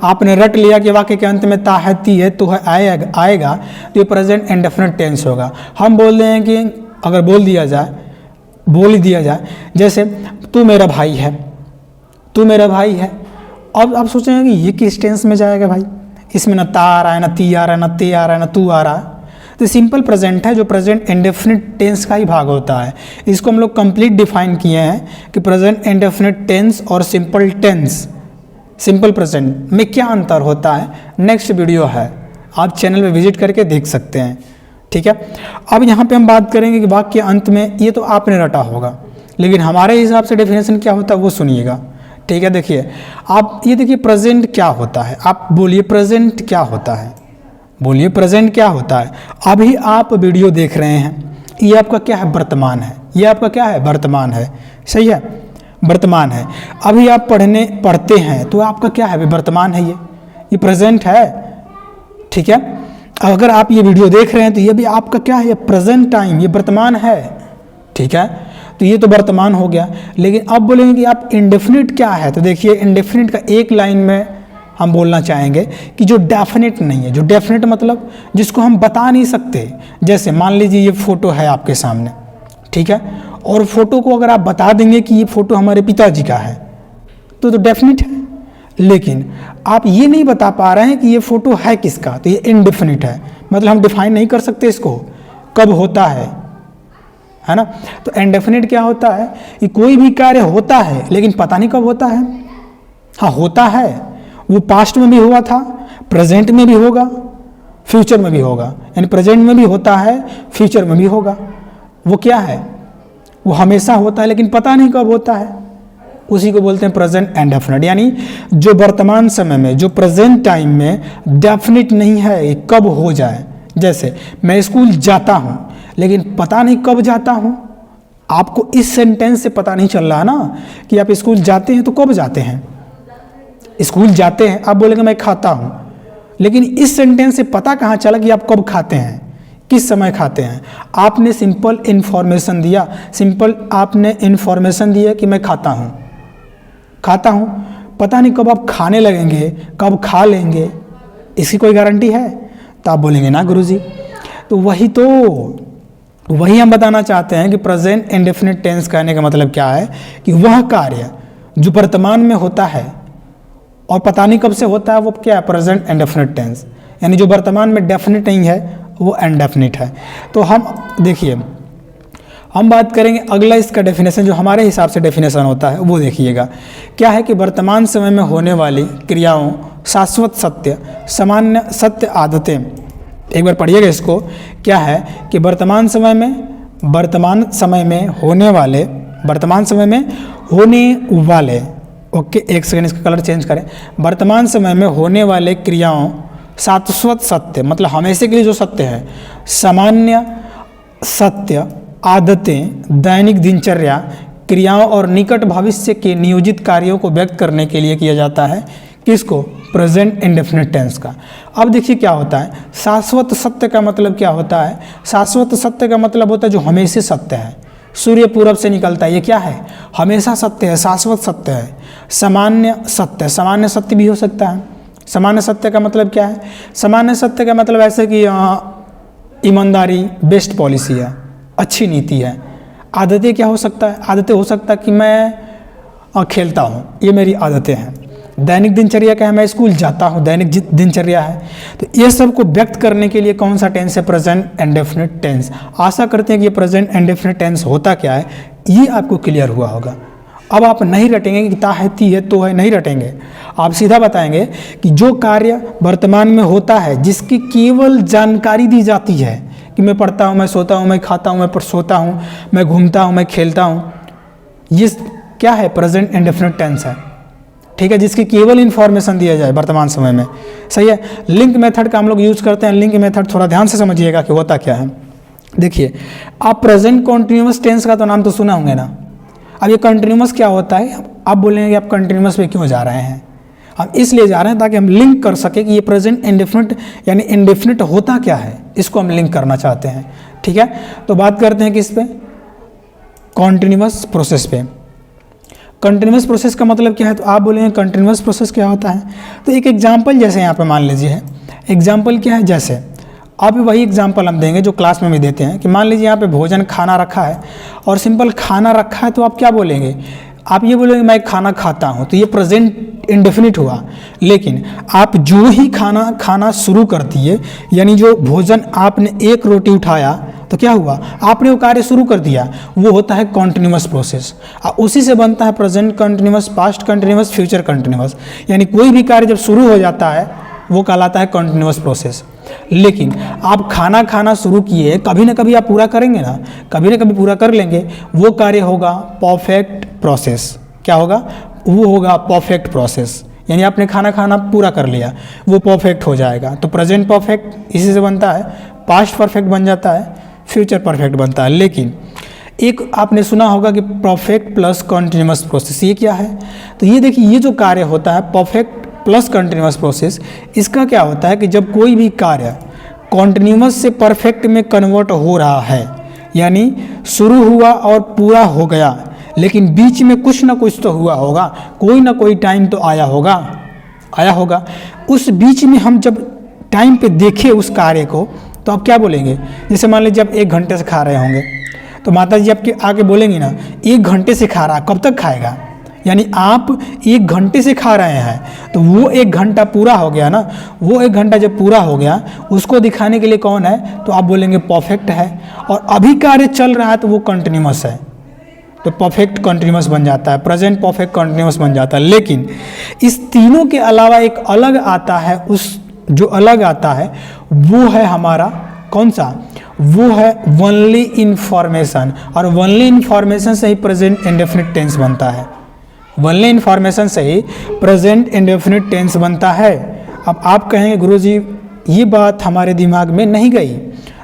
आपने रट लिया कि वाक्य के अंत में ता है, ती है, तो है आएगा तो ये प्रेजेंट इंडेफिनिट टेंस होगा। हम बोल रहे हैं कि अगर बोल ही दिया जाए जैसे तू मेरा भाई है, तू मेरा भाई है। अब आप सोचेंगे कि ये किस टेंस में जाएगा भाई, इसमें ना ता आ रहा है, ना ती आ रहा है, ना ते आ रहा है, ना तू आ रहा है। तो सिंपल प्रेजेंट है जो प्रेजेंट इंडेफिनिट टेंस का ही भाग होता है। इसको हम लोग कंप्लीट डिफाइन किए हैं कि प्रेजेंट इंडेफिनिट टेंस और सिंपल टेंस, सिंपल प्रेजेंट में क्या अंतर होता है, नेक्स्ट वीडियो है, आप चैनल में विजिट करके देख सकते हैं। ठीक है, अब यहाँ पे हम बात करेंगे कि वाक्य के अंत में, ये तो आपने रटा होगा, लेकिन हमारे हिसाब से डेफिनेशन क्या होता है वो सुनिएगा। ठीक है, देखिए आप ये देखिए प्रेजेंट क्या होता है, आप बोलिए प्रेजेंट क्या होता है, बोलिए प्रेजेंट क्या होता है। अभी आप वीडियो देख रहे हैं, ये आपका क्या है, वर्तमान है, ये आपका क्या है, वर्तमान है, सही है, वर्तमान है। अभी आप पढ़ते हैं तो आपका क्या है, वर्तमान है, ये प्रेजेंट है। ठीक है, अगर आप ये वीडियो देख रहे हैं तो ये भी आपका क्या है, प्रेजेंट टाइम, ये वर्तमान है। ठीक है, तो ये तो वर्तमान हो गया। लेकिन अब बोलेंगे कि आप इंडेफिनिट क्या है, तो देखिए इंडेफिनिट का एक लाइन में हम बोलना चाहेंगे कि जो डेफिनेट नहीं है, जो डेफिनेट मतलब जिसको हम बता नहीं सकते। जैसे मान लीजिए ये फोटो है आपके सामने, ठीक है, और फोटो को अगर आप बता देंगे कि ये फोटो हमारे पिताजी का है तो डेफिनेट है। लेकिन आप ये नहीं बता पा रहे हैं कि ये फोटो है किसका, तो ये इनडेफिनिट है, मतलब हम डिफाइन नहीं कर सकते इसको कब होता है ना। तो इनडेफिनिट क्या होता है कि कोई भी कार्य होता है लेकिन पता नहीं कब होता है। हाँ होता है, वो पास्ट में भी हुआ था, प्रेजेंट में भी होगा, फ्यूचर में भी होगा, यानी प्रेजेंट में भी होता है, फ्यूचर में भी होगा। वो क्या है, वो हमेशा होता है लेकिन पता नहीं कब होता है, उसी को बोलते हैं प्रेजेंट इंडेफिनिट। यानी जो वर्तमान समय में, जो प्रेजेंट टाइम में डेफिनिट नहीं है ये कब हो जाए। जैसे मैं स्कूल जाता हूँ लेकिन पता नहीं कब जाता हूँ। आपको इस सेंटेंस से पता नहीं चल रहा ना कि आप स्कूल जाते हैं तो कब जाते हैं। स्कूल जाते हैं, आप बोलेंगे मैं खाता हूँ, लेकिन इस सेंटेंस से पता कहाँ चला कि आप कब खाते हैं, किस समय खाते हैं। आपने सिंपल इन्फॉर्मेशन दिया, आपने इन्फॉर्मेशन दिया कि मैं खाता हूँ, पता नहीं कब आप खाने लगेंगे, कब खा लेंगे, इसकी कोई गारंटी है। तो आप बोलेंगे ना गुरुजी। तो वही हम बताना चाहते हैं कि प्रेजेंट इंडेफिनिट टेंस कहने का मतलब क्या है कि वह कार्य जो वर्तमान में होता है और पता नहीं कब से होता है वो क्या है, प्रेजेंट इंडेफिनिट टेंस। यानी जो वर्तमान में डेफिनिट नहीं है वो इनडेफिनिट है। तो हम देखिए, हम बात करेंगे अगला इसका डेफिनेशन, जो हमारे हिसाब से डेफिनेशन होता है वो देखिएगा। क्या है कि वर्तमान समय में होने वाली क्रियाओं, शाश्वत सत्य, सामान्य सत्य आदतें। एक बार पढ़िएगा इसको। क्या है कि वर्तमान समय में होने वाले, ओके एक सेकंड इसका कलर चेंज करें। वर्तमान समय में होने वाले क्रियाओं, शाश्वत सत्य मतलब हमेशा के लिए जो सत्य है, सामान्य सत्य, आदतें, दैनिक दिनचर्या, क्रियाओं और निकट भविष्य के नियोजित कार्यों को व्यक्त करने के लिए किया जाता है। किसको, प्रेजेंट इंडेफिनिट टेंस का। अब देखिए क्या होता है, शाश्वत सत्य का मतलब क्या होता है। शाश्वत सत्य का मतलब होता है जो हमेशा सत्य है, सूर्य पूरब से निकलता है, ये क्या है, हमेशा सत्य है, शाश्वत सत्य है। सामान्य सत्य भी हो सकता है। सामान्य सत्य का मतलब क्या है, सामान्य सत्य का मतलब ऐसे कि ईमानदारी बेस्ट पॉलिसी है, अच्छी नीति है। आदतें क्या हो सकता है, आदतें हो सकता है कि मैं खेलता हूँ, ये मेरी आदतें हैं। दैनिक दिनचर्या क्या है, मैं स्कूल जाता हूँ, दैनिक दिनचर्या है। तो ये सब को व्यक्त करने के लिए कौन सा टेंस है, प्रेजेंट इंडेफिनिट टेंस। आशा करते हैं कि ये प्रेजेंट इंडेफिनिट टेंस होता क्या है ये आपको क्लियर हुआ होगा। अब आप नहीं रटेंगे कि ता है, ती है, तो है, नहीं रटेंगे। आप सीधा बताएंगे कि जो कार्य वर्तमान में होता है, जिसकी केवल जानकारी दी जाती है कि मैं पढ़ता हूँ, मैं सोता हूँ, मैं खाता हूँ, मैं सोता हूँ, मैं घूमता हूँ, मैं खेलता हूँ, ये क्या है, प्रेजेंट इंडेफिनिट टेंस है। ठीक है, जिसकी केवल इन्फॉर्मेशन दिया जाए वर्तमान समय में। सही है, लिंक मेथड का हम लोग यूज करते हैं। लिंक मेथड थोड़ा ध्यान से समझिएगा कि होता क्या है। देखिए, आप प्रेजेंट कॉन्टिन्यूअस टेंस का तो नाम तो सुना होंगे ना। अब ये कंटिन्यूअस क्या होता है, आप बोलेंगे कि आप कंटिन्यूअस पे क्यों जा रहे हैं। हम इसलिए जा रहे हैं ताकि हम लिंक कर सके कि ये प्रेजेंट इंडेफिनिट यानी इंडेफिनिट होता क्या है, इसको हम लिंक करना चाहते हैं। ठीक है, तो बात करते हैं किस पे, कॉन्टिन्यूअस प्रोसेस पे। कंटिन्यूस प्रोसेस का मतलब क्या है, तो आप बोलेंगे कंटिन्यूस प्रोसेस क्या होता है। तो एक एग्जाम्पल जैसे यहाँ पे मान लीजिए है, एग्जाम्पल क्या है, जैसे आप वही एग्जाम्पल हम देंगे जो क्लास में भी देते हैं कि मान लीजिए यहाँ पे भोजन खाना रखा है और सिंपल खाना रखा है, तो आप क्या बोलेंगे, आप ये बोलेंगे मैं खाना खाता हूँ, तो ये प्रेजेंट इंडेफिनिट हुआ। लेकिन आप जो ही खाना खाना शुरू कर दिए, यानी जो भोजन आपने एक रोटी उठाया तो क्या हुआ, आपने वो कार्य शुरू कर दिया, वो होता है कॉन्टिन्यूस प्रोसेस। और उसी से बनता है present continuous, past continuous, future continuous. यानी कोई भी कार्य जब शुरू हो जाता है वो कहलाता है कंटिन्यूस प्रोसेस। लेकिन आप खाना खाना शुरू किए, कभी ना कभी आप पूरा करेंगे ना, कभी ना कभी पूरा कर लेंगे, वो कार्य होगा परफेक्ट प्रोसेस। क्या होगा, वो होगा परफेक्ट प्रोसेस। यानी आपने खाना खाना पूरा कर लिया, वो परफेक्ट हो जाएगा। तो प्रेजेंट परफेक्ट इसी से बनता है, पास्ट परफेक्ट बन जाता है, फ्यूचर परफेक्ट बनता है। लेकिन एक आपने सुना होगा कि परफेक्ट प्लस कंटिन्यूस प्रोसेस, ये क्या है, तो ये देखिए, ये जो कार्य होता है परफेक्ट प्लस कंटिन्यूस प्रोसेस, इसका क्या होता है कि जब कोई भी कार्य कॉन्टिन्यूस से परफेक्ट में कन्वर्ट हो रहा है, यानी शुरू हुआ और पूरा हो गया, लेकिन बीच में कुछ ना कुछ तो हुआ होगा, कोई ना कोई टाइम तो आया होगा। उस बीच में हम जब टाइम पे देखें उस कार्य को, तो आप क्या बोलेंगे, जैसे मान लीजिए आप 1 घंटे से खा रहे होंगे, तो माता जी आपके आके बोलेंगी ना 1 घंटे से खा रहा, कब तक खाएगा, यानी आप 1 घंटे से खा रहे हैं, तो वो 1 घंटा पूरा हो गया ना, वो 1 घंटा जब पूरा हो गया, उसको दिखाने के लिए कौन है, तो आप बोलेंगे परफेक्ट है। और अभी कार्य चल रहा है तो वो कंटिन्यूस है, तो परफेक्ट कंटिन्यूस बन जाता है, प्रेजेंट परफेक्ट कंटिन्यूस बन जाता है। लेकिन इस तीनों के अलावा एक अलग आता है, उस जो अलग आता है वो है हमारा कौन सा, वो है ओनली इन्फॉर्मेशन। और ओनली इन्फॉर्मेशन से ही प्रेजेंट इंडेफिनिट टेंस बनता है, ओनली इन्फॉर्मेशन से ही प्रेजेंट इंडेफिनिट टेंस बनता है। अब आप कहेंगे गुरुजी ये बात हमारे दिमाग में नहीं गई।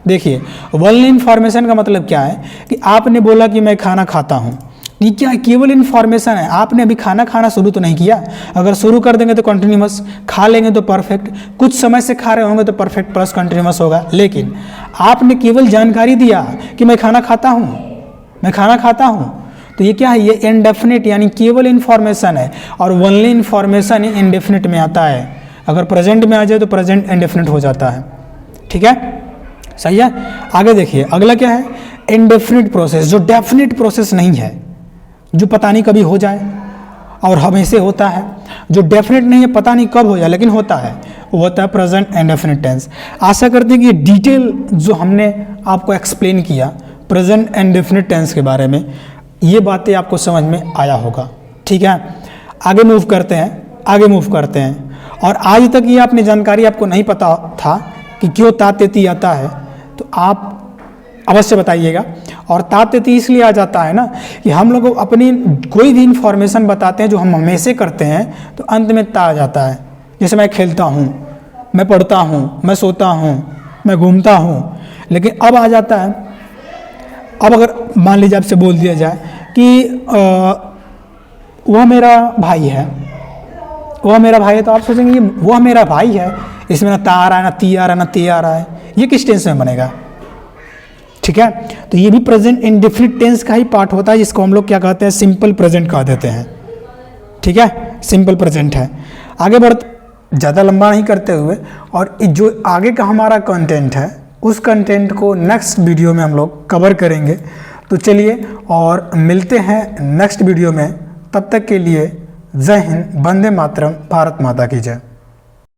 देखिए, ओनली इन्फॉर्मेशन का मतलब क्या है कि आपने बोला कि मैं खाना खाता हूँ, ये क्या है, केवल इन्फॉर्मेशन है, आपने अभी खाना खाना शुरू तो नहीं किया। अगर शुरू कर देंगे तो कंटिन्यूस, खा लेंगे तो परफेक्ट, कुछ समय से खा रहे होंगे तो परफेक्ट प्लस कंटिन्यूस होगा। लेकिन आपने केवल जानकारी दिया कि मैं खाना खाता हूँ, तो ये क्या है, ये इंडेफिनिट यानी केवल इन्फॉर्मेशन है। और ओनली इन्फॉर्मेशन ही इंडेफिनिट में आता है, अगर प्रेजेंट में आ जाए तो प्रेजेंट इंडेफिनिट हो जाता है। ठीक है, सही है। आगे देखिए, अगला क्या है, इंडेफिनिट प्रोसेस, जो डेफिनिट प्रोसेस नहीं है, जो पता नहीं कभी हो जाए और हमेशा होता है। जो डेफिनेट नहीं है, पता नहीं कब हो जाए लेकिन होता है, वो होता है प्रेजेंट इंडेफिनिट टेंस। आशा करते हैं कि डिटेल जो हमने आपको एक्सप्लेन किया प्रेजेंट इंडेफिनिट टेंस के बारे में, ये बातें आपको समझ में आया होगा। ठीक है, आगे मूव करते हैं। और आज तक ये आपने जानकारी आपको नहीं पता था कि क्यों तातेती आता है, तो आप अवश्य बताइएगा। और तातेती इसलिए आ जाता है ना कि हम लोग अपनी कोई भी इंफॉर्मेशन बताते हैं जो हम हमेशा करते हैं, तो अंत में ता आ जाता है। जैसे मैं खेलता हूँ, मैं पढ़ता हूँ, मैं सोता हूँ, मैं घूमता हूँ, लेकिन अब आ जाता है, अब अगर मान लीजिए आपसे बोल दिया जाए कि वह मेरा भाई है, तो आप सोचेंगे वह मेरा भाई है, इसमें ना ता आ रहा है, ना ती आ रहा है, ना ते आ रहा है, ये किस टेंस में बनेगा। ठीक है, तो ये भी प्रेजेंट इंडेफिनिट टेंस का ही पार्ट होता है, जिसको हम लोग क्या कहते हैं, सिंपल प्रेजेंट कह देते हैं। ठीक है, सिंपल प्रेजेंट है। आगे ज़्यादा लंबा नहीं करते हुए, और जो आगे का हमारा कंटेंट है उस कंटेंट को नेक्स्ट वीडियो में हम लोग कवर करेंगे। तो चलिए और मिलते हैं नेक्स्ट वीडियो में, तब तक के लिए जय हिंद, वंदे मातरम, भारत माता की जय।